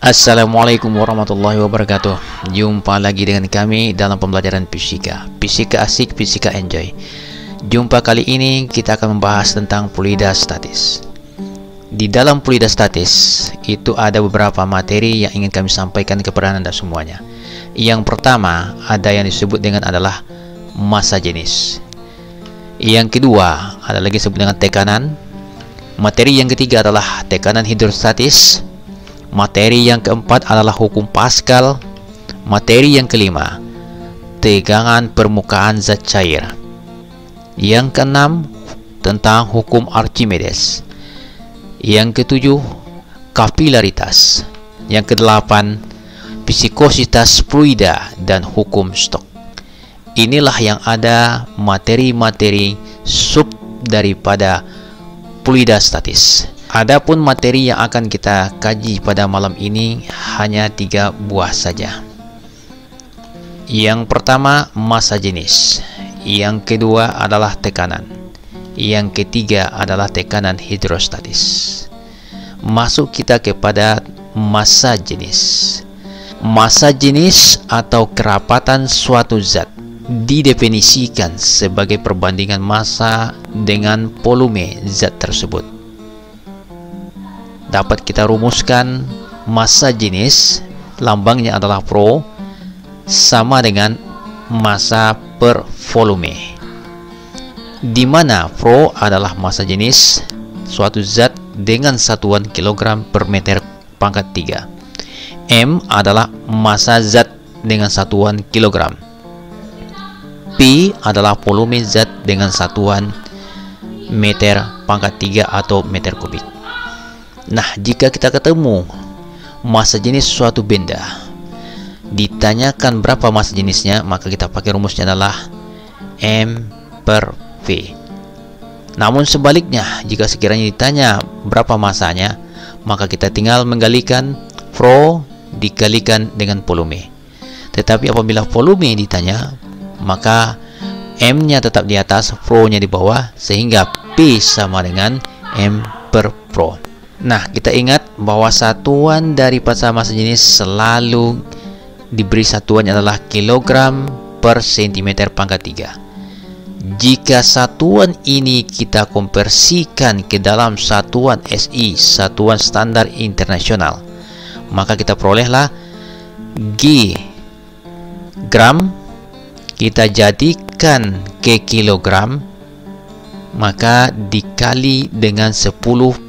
Assalamualaikum warahmatullahi wabarakatuh. Jumpa lagi dengan kami dalam pembelajaran fisika. Fisika asik, fisika enjoy. Jumpa kali ini kita akan membahas tentang fluida statis. Di dalam fluida statis itu ada beberapa materi yang ingin kami sampaikan kepada Anda semuanya. Yang pertama ada yang disebut dengan adalah massa jenis. Yang kedua ada lagi disebut dengan tekanan. Materi yang ketiga adalah tekanan hidrostatis. Materi yang keempat adalah hukum Pascal. Materi yang kelima, tegangan permukaan zat cair. Yang keenam, tentang hukum Archimedes. Yang ketujuh, kapilaritas. Yang kedelapan, viskositas fluida dan hukum Stokes. Inilah yang ada materi-materi sub daripada fluida statis. Adapun materi yang akan kita kaji pada malam ini hanya 3 buah saja. Yang pertama massa jenis, yang kedua adalah tekanan, yang ketiga adalah tekanan hidrostatis. Masuk kita kepada massa jenis. Massa jenis atau kerapatan suatu zat didefinisikan sebagai perbandingan massa dengan volume zat tersebut. Dapat kita rumuskan massa jenis, lambangnya adalah Pro, sama dengan massa per volume, di mana Pro adalah massa jenis suatu zat dengan satuan kilogram per meter pangkat 3. M adalah massa zat dengan satuan kilogram. P adalah volume zat dengan satuan meter pangkat 3 atau meter kubik. Nah, jika kita ketemu massa jenis suatu benda, ditanyakan berapa massa jenisnya, maka kita pakai rumusnya adalah M per V. Namun sebaliknya, jika sekiranya ditanya berapa massanya, maka kita tinggal menggalikan Pro dikalikan dengan volume. Tetapi apabila volume ditanya, maka M-nya tetap di atas, Pro-nya di bawah, sehingga P sama dengan M per Pro. Nah, kita ingat bahwa satuan dari massa jenis selalu diberi satuannya adalah kilogram per cm pangkat 3. Jika satuan ini kita konversikan ke dalam satuan SI, satuan standar internasional, maka kita perolehlah G gram, kita jadikan ke kilogram, maka dikali dengan 10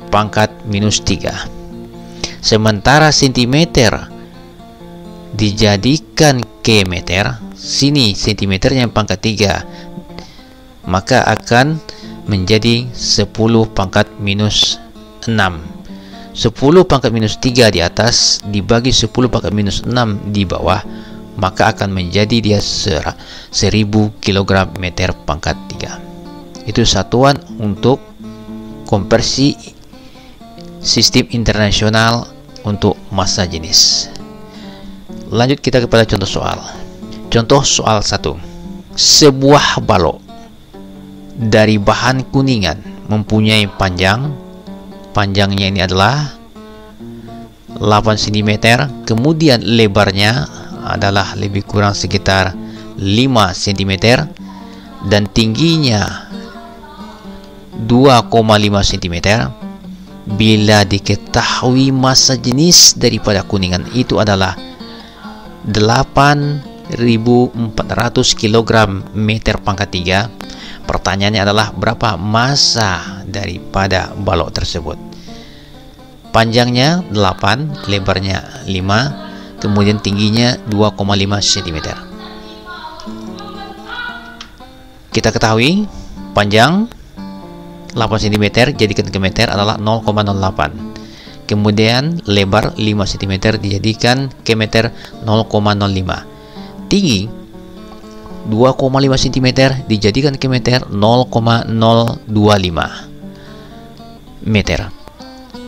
pangkat minus 3. Sementara sentimeter dijadikan ke meter, sini sentimeternya yang pangkat 3, maka akan menjadi 10 pangkat minus 6. 10 pangkat minus 3 di atas dibagi 10 pangkat minus 6 di bawah, maka akan menjadi dia 1000 kg meter pangkat 3. Itu satuan untuk konversi sistem internasional untuk massa jenis. Lanjut kita kepada contoh soal. Contoh soal 1. Sebuah balok dari bahan kuningan mempunyai panjangnya ini adalah 8 cm, kemudian lebarnya adalah lebih kurang sekitar 5 cm dan tingginya 2,5 cm. Bila diketahui massa jenis daripada kuningan itu adalah 8.400 kg meter pangkat 3, pertanyaannya adalah berapa massa daripada balok tersebut. Panjangnya 8, lebarnya 5, kemudian tingginya 2,5 cm. Kita ketahui panjang 8 cm jadikan ke meter adalah 0,08. Kemudian lebar 5 cm dijadikan ke meter 0,05. Tinggi 2,5 cm dijadikan ke meter 0,025 meter.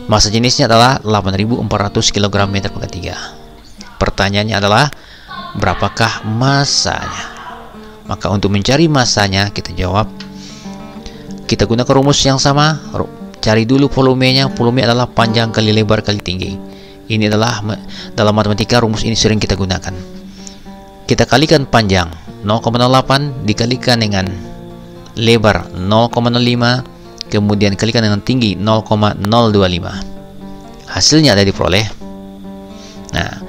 Massa jenisnya adalah 8.400 kg meter pangkat 3. Pertanyaannya adalah berapakah massanya? Maka untuk mencari massanya kita jawab, kita gunakan rumus yang sama. Cari dulu volumenya. Volume adalah panjang kali lebar kali tinggi. Ini adalah dalam matematika rumus ini sering kita gunakan. Kita kalikan panjang 0,08 dikalikan dengan lebar 0,05, kemudian kalikan dengan tinggi 0,025. Hasilnya ada diperoleh. Nah,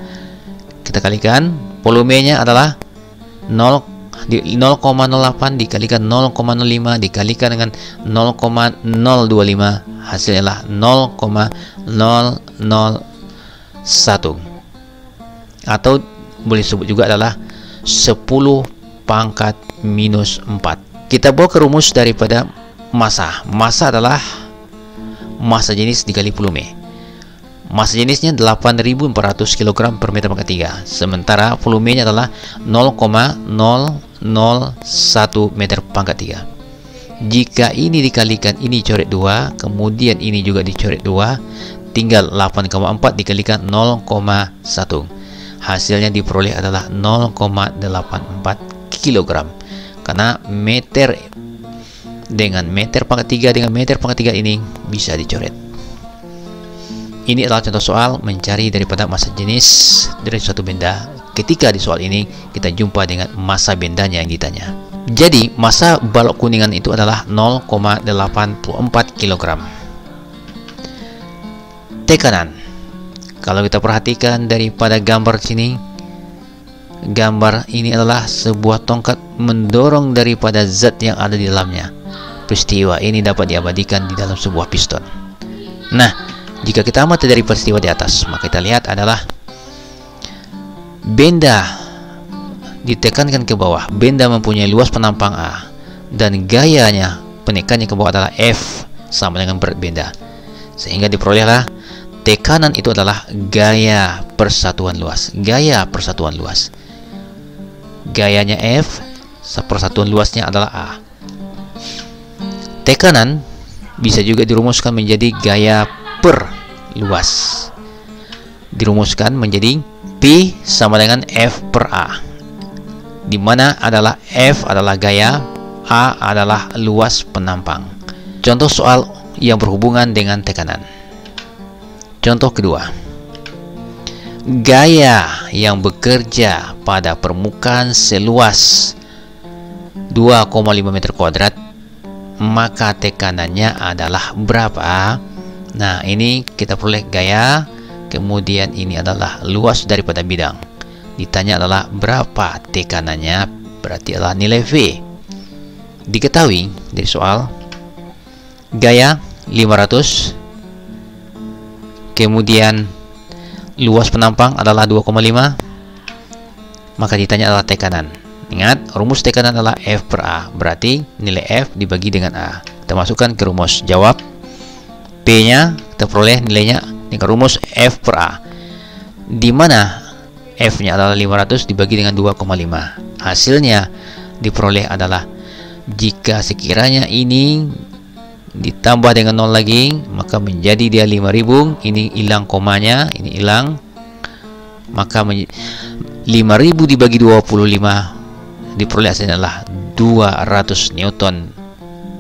kita kalikan, volumenya adalah 0,08 dikalikan 0,05 dikalikan dengan 0,025, hasilnya adalah 0,001, atau boleh disebut juga adalah 10 pangkat minus 4. Kita bawa ke rumus daripada massa. Massa adalah massa jenis dikali volume. Massa jenisnya 8.400 kg per meter pangkat 3, sementara volumenya adalah 0,001 meter pangkat 3. Jika ini dikalikan ini coret 2, kemudian ini juga dicoret 2, tinggal 8,4 dikalikan 0,1. Hasilnya diperoleh adalah 0,84 kg. Karena meter dengan meter pangkat 3 dengan meter pangkat 3 ini bisa dicoret. Ini adalah contoh soal mencari daripada massa jenis dari suatu benda. Ketika di soal ini kita jumpa dengan massa bendanya yang ditanya. Jadi massa balok kuningan itu adalah 0,84 kg. Tekanan. Kalau kita perhatikan daripada gambar sini, gambar ini adalah sebuah tongkat mendorong daripada zat yang ada di dalamnya. Peristiwa ini dapat diabadikan di dalam sebuah piston. Nah, jika kita amati dari peristiwa di atas, maka kita lihat adalah benda ditekankan ke bawah. Benda mempunyai luas penampang A dan gayanya penekannya ke bawah adalah F sama dengan berat benda, sehingga diperolehlah tekanan itu adalah gaya persatuan luas. Gaya persatuan luas, gayanya F, persatuan luasnya adalah A. Tekanan bisa juga dirumuskan menjadi gaya per luas, dirumuskan menjadi P sama dengan F per A, di mana adalah F adalah gaya, A adalah luas penampang. Contoh soal yang berhubungan dengan tekanan. Contoh kedua, gaya yang bekerja pada permukaan seluas 2,5 meter kuadrat, maka tekanannya adalah berapa? Nah, ini kita peroleh gaya, kemudian ini adalah luas daripada bidang. Ditanya adalah berapa tekanannya, berarti adalah nilai V. Diketahui dari soal, gaya 500, kemudian luas penampang adalah 2,5, maka ditanya adalah tekanan. Ingat, rumus tekanan adalah F per A, berarti nilai F dibagi dengan A. Kita masukkan ke rumus, jawab P-nya, kita peroleh nilainya dengan rumus F per A, di mana F-nya adalah 500 dibagi dengan 2,5. Hasilnya diperoleh adalah, jika sekiranya ini ditambah dengan 0 lagi, maka menjadi dia 5000. Ini hilang komanya, ini hilang, maka 5000 dibagi 25, diperoleh hasilnya adalah 200 Newton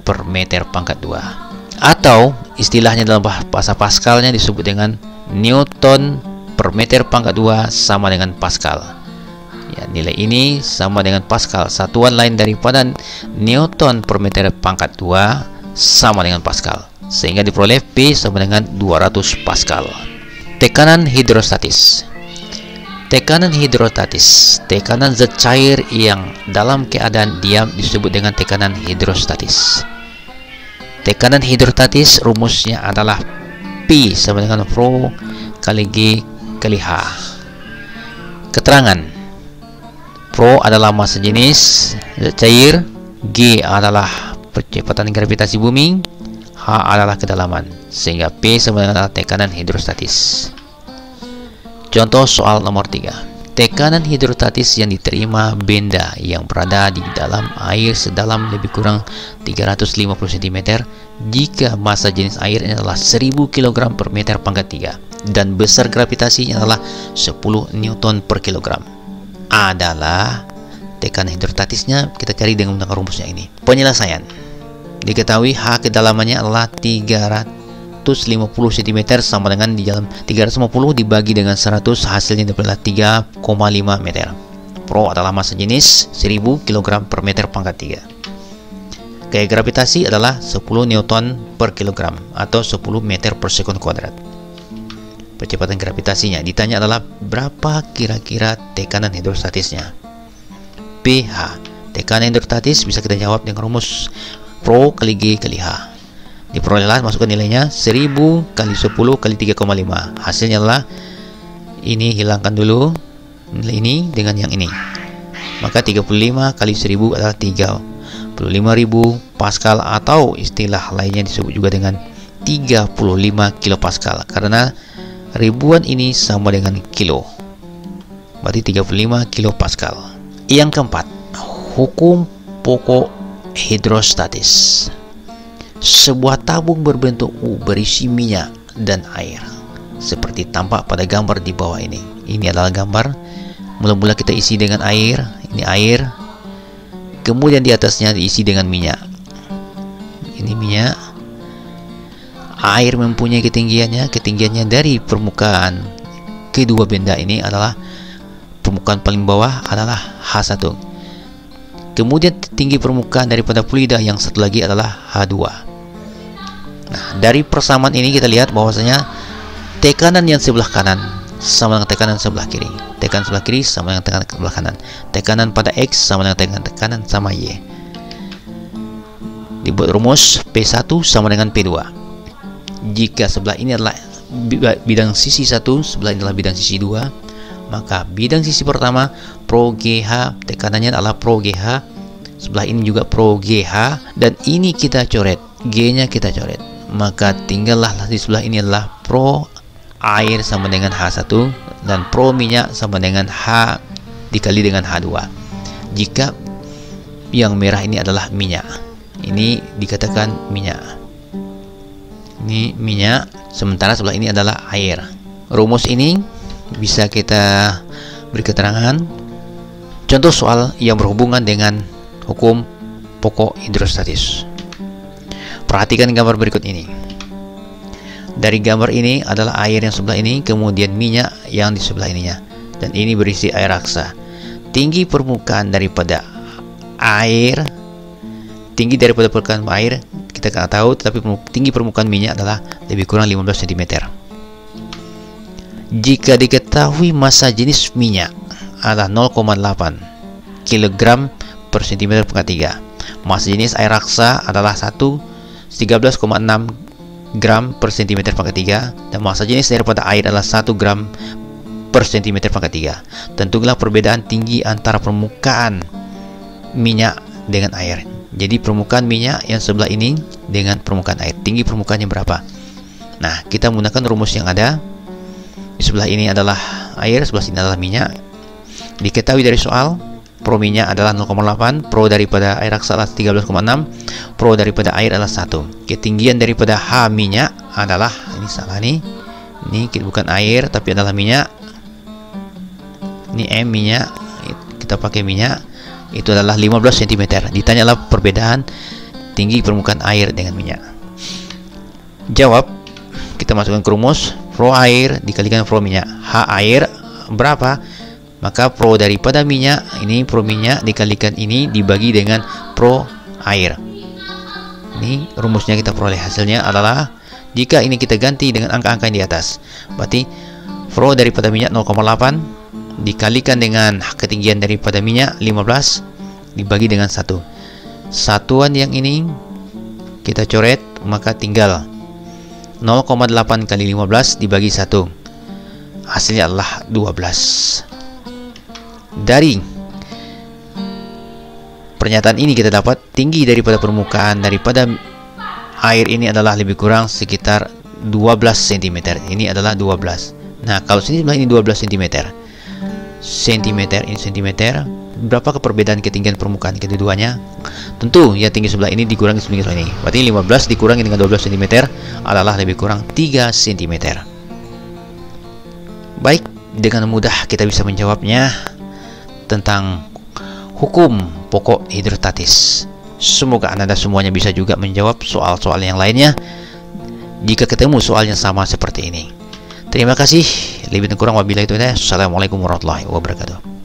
per meter pangkat 2. Atau istilahnya dalam bahasa Pascalnya disebut dengan Newton per meter pangkat 2 sama dengan Pascal. Ya, nilai ini sama dengan Pascal. Satuan lain daripada Newton per meter pangkat 2 sama dengan Pascal, sehingga diperoleh P sama dengan 200 Pascal. Tekanan hidrostatis. Tekanan hidrostatis, tekanan zat cair yang dalam keadaan diam disebut dengan tekanan hidrostatis. Tekanan hidrostatis rumusnya adalah P sama dengan Rho kali G kali H. Keterangan, Rho adalah massa jenis zat cair, G adalah percepatan gravitasi bumi, H adalah kedalaman, sehingga P sama dengan tekanan hidrostatis. Contoh soal nomor 3. Tekanan hidrostatis yang diterima benda yang berada di dalam air sedalam lebih kurang 350 cm jika massa jenis airnya adalah 1000 kg per meter pangkat 3 dan besar gravitasinya adalah 10 Newton per kilogram, adalah tekanan hidrostatisnya. Kita cari dengan menggunakan rumusnya ini. Penyelesaian. Diketahui H kedalamannya adalah 350 150 cm sama dengan di dalam 350 dibagi dengan 100 hasilnya adalah 3,5 meter. Pro adalah massa jenis 1000 kg per meter pangkat 3. Gaya gravitasi adalah 10 Newton per kilogram atau 10 meter per sekund kuadrat. Percepatan gravitasinya ditanya adalah berapa kira-kira tekanan hidrostatisnya. pH. Tekanan hidrostatis bisa kita jawab dengan rumus Pro kali G kali H. Diperolehlah, masukkan nilainya 1000 kali 10 kali 3,5. Hasilnya adalah ini, hilangkan dulu nilai ini dengan yang ini. Maka 35 kali 1000 adalah 35.000 Pascal atau istilah lainnya disebut juga dengan 35 kilopascal karena ribuan ini sama dengan kilo. Berarti 35 kilopascal. Yang keempat, hukum pokok hidrostatis. Sebuah tabung berbentuk U berisi minyak dan air seperti tampak pada gambar di bawah ini. Ini adalah gambar. Mula-mula kita isi dengan air. Ini air. Kemudian di atasnya diisi dengan minyak. Ini minyak. Air mempunyai ketinggiannya dari permukaan kedua benda ini adalah permukaan paling bawah adalah H1. Kemudian tinggi permukaan daripada fluida yang satu lagi adalah H2. Nah, dari persamaan ini kita lihat bahwasanya tekanan yang sebelah kanan sama dengan tekanan sebelah kiri. Tekanan sebelah kiri sama dengan tekanan sebelah kanan. Tekanan pada X sama dengan tekanan sama Y. Dibuat rumus P1 sama dengan P2. Jika sebelah ini adalah bidang sisi 1, sebelah ini adalah bidang sisi 2, maka bidang sisi pertama Pro GH, tekanannya adalah Pro GH. Sebelah ini juga Pro GH dan ini kita coret, G-nya kita coret. Maka tinggallah di sebelah ini adalah Pro air sama dengan H1 dan Pro minyak sama dengan H dikali dengan H2. Jika yang merah ini adalah minyak, ini dikatakan minyak. Ini minyak, sementara sebelah ini adalah air. Rumus ini bisa kita beri keterangan. Contoh soal yang berhubungan dengan hukum pokok hidrostatis. Perhatikan gambar berikut ini. Dari gambar ini adalah air yang sebelah ini, kemudian minyak yang di sebelah ininya, dan ini berisi air raksa. Tinggi permukaan daripada air, tinggi daripada permukaan air kita tidak tahu, tetapi tinggi permukaan minyak adalah lebih kurang 15 cm. Jika diketahui massa jenis minyak adalah 0,8 kg per cm pangkat 3, massa jenis air raksa adalah 13,6 gram per cm pangkat 3, dan massa jenis daripada air adalah 1 gram per cm pangkat 3. Tentulah perbedaan tinggi antara permukaan minyak dengan air. Jadi permukaan minyak yang sebelah ini dengan permukaan air, tinggi permukaannya berapa? Nah, kita menggunakan rumus yang ada. Di sebelah ini adalah air, sebelah sini adalah minyak. Diketahui dari soal, Pro minyak adalah 0,8, Pro daripada air raksa adalah 13,6, Pro daripada air adalah 1. Ketinggian daripada H minyak adalah, ini salah nih, ini bukan air tapi adalah minyak. Ini M minyak, kita pakai minyak, itu adalah 15 cm. Ditanyalah perbedaan tinggi permukaan air dengan minyak. Jawab, kita masukkan ke rumus Pro air dikalikan Pro minyak. H air berapa? Maka Pro daripada minyak, ini Pro minyak dikalikan ini dibagi dengan Pro air. Ini rumusnya kita peroleh. Hasilnya adalah, jika ini kita ganti dengan angka-angka yang di atas, berarti Pro daripada minyak 0,8 dikalikan dengan ketinggian daripada minyak 15 dibagi dengan 1. Satuan yang ini kita coret, maka tinggal 0,8 kali 15 dibagi 1. Hasilnya adalah 12. Dari pernyataan ini kita dapat tinggi daripada permukaan daripada air ini adalah lebih kurang sekitar 12 cm. Ini adalah 12. Nah, kalau sini sebelah ini 12 cm. Ini cm. Berapa perbedaan ketinggian permukaan keduanya? Tentu ya, tinggi sebelah ini dikurangi sebelah ini. Berarti 15 dikurangi dengan 12 cm adalah lebih kurang 3 cm. Baik, dengan mudah kita bisa menjawabnya tentang hukum pokok hidrostatis. Semoga Anda semuanya bisa juga menjawab soal-soal yang lainnya. jika ketemu soalnya sama seperti ini. Terima kasih. Lebih kurang wabillahi taufiq. Assalamualaikum warahmatullahi wabarakatuh.